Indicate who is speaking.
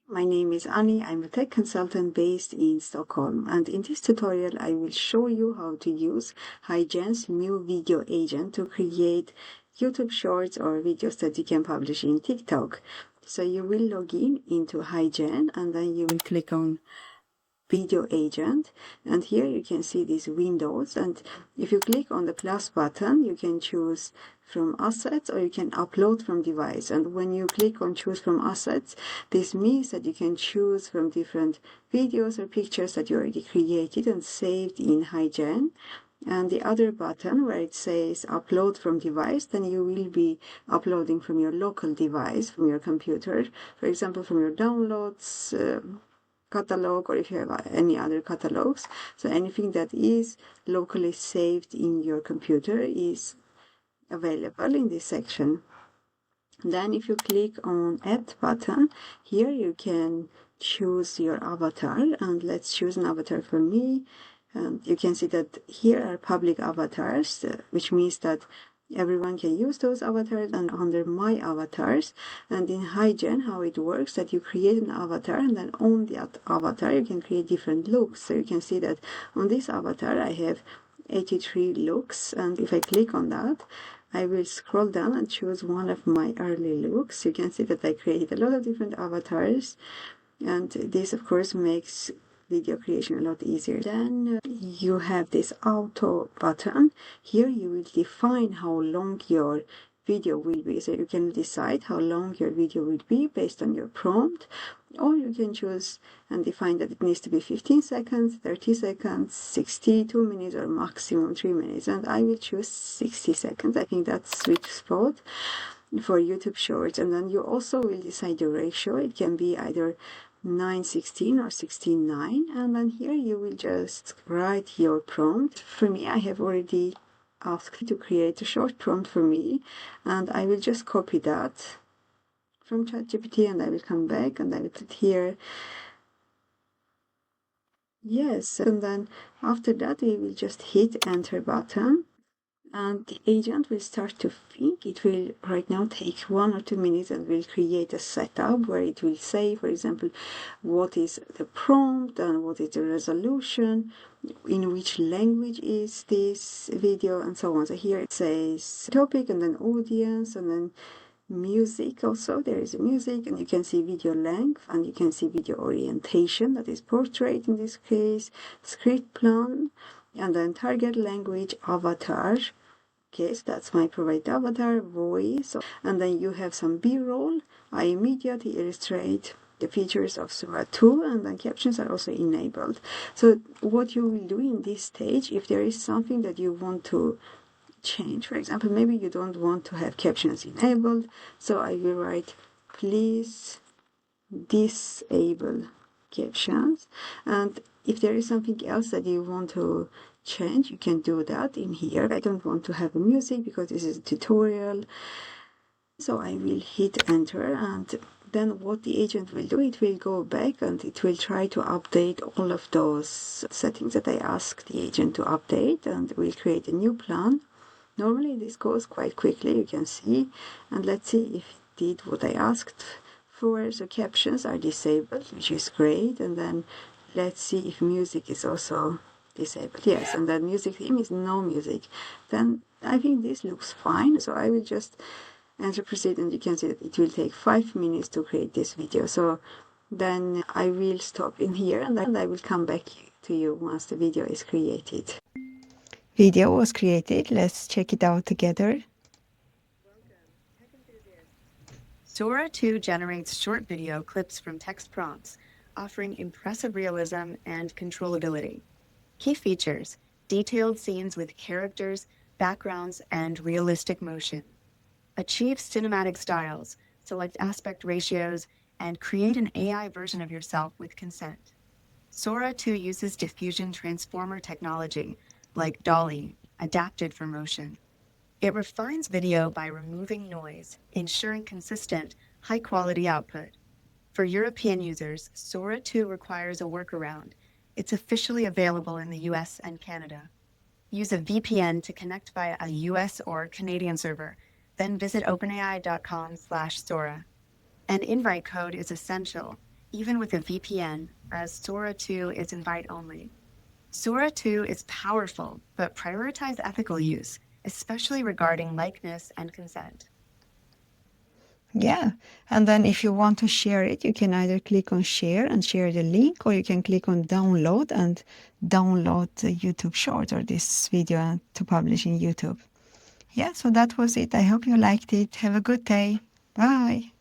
Speaker 1: My name is Ani. I'm a tech consultant based in Stockholm, and in this tutorial I will show you how to use HeyGen's new video agent to create YouTube shorts or videos that you can publish in TikTok. So you will log in into HeyGen and then you will click on Video Agent, and here you can see these windows, and if you click on the plus button you can choose from assets or you can upload from device. And when you click on choose from assets, this means that you can choose from different videos or pictures that you already created and saved in HeyGen. And the other button where it says upload from device, then you will be uploading from your local device, from your computer, for example from your downloads catalog, or if you have any other catalogs. So anything that is locally saved in your computer is available in this section. Then if you click on add button, here you can choose your avatar, and let's choose an avatar for me. And you can see that here are public avatars, which means that everyone can use those avatars, and under my avatars. And in HeyGen, how it works, that you create an avatar, and then on that avatar you can create different looks. So you can see that on this avatar I have 83 looks, and if I click on that I will scroll down and choose one of my early looks. You can see that I created a lot of different avatars, and this of course makes video creation a lot easier. Then you have this auto button. Here you will define how long your video will be. So you can decide how long your video will be based on your prompt, or you can choose and define that it needs to be 15 seconds, 30 seconds, 62 minutes, or maximum 3 minutes. And I will choose 60 seconds. I think that's sweet spot for YouTube Shorts. And then you also will decide the ratio. It can be either 9:16 or 16:9, and then here you will just write your prompt. For me, I have already asked to create a short prompt for me, and I will just copy that from ChatGPT, and I will come back and I will put here yes, and then after that we will just hit enter button, and the agent will start to think. It will right now take 1 or 2 minutes and will create a setup where it will say, for example, what is the prompt and what is the resolution, in which language is this video, and so on. So here it says topic and then audience and then music. Also there is music, and you can see video length, and you can see video orientation, that is portrait in this case, script plan, and then target language, avatar. Okay, so that's my provided avatar, voice, and then you have some b-roll. I immediately illustrate the features of Sora 2, and then captions are also enabled. So what you will do in this stage, if there is something that you want to change, for example, maybe you don't want to have captions enabled, so I will write please disable captions. And if there is something else that you want to change, you can do that in here. I don't want to have a music because this is a tutorial, so I will hit enter, and then what the agent will do, it will go back and it will try to update all of those settings that I asked the agent to update, and will create a new plan. Normally this goes quite quickly, you can see, and let's see if it did what I asked for. So captions are disabled, which is great, and then let's see if music is also disabled. Yes, and then music theme is no music. Then I think this looks fine, so I will just enter proceed, and you can see that it will take 5 minutes to create this video. So then I will stop in here, and I will come back to you once the video is created. Video was created. Let's check it out together.
Speaker 2: Sora 2 generates short video clips from text prompts, offering impressive realism and controllability. Key features: detailed scenes with characters, backgrounds, and realistic motion. Achieve cinematic styles, select aspect ratios, and create an AI version of yourself with consent. Sora 2 uses diffusion transformer technology, like Dolly, adapted for motion. It refines video by removing noise, ensuring consistent, high-quality output. For European users, Sora 2 requires a workaround. It's officially available in the US and Canada. Use a VPN to connect via a US or Canadian server, then visit openai.com/Sora. An invite code is essential. even with a VPN, as Sora 2 is invite-only. Sora 2 is powerful, but prioritize ethical use, especially regarding likeness and consent.
Speaker 1: Yeah, and then if you want to share it, you can either click on share and share the link, or you can click on download and download the YouTube short or this video to publish in YouTube. Yeah, so that was it. I hope you liked it. Have a good day. Bye.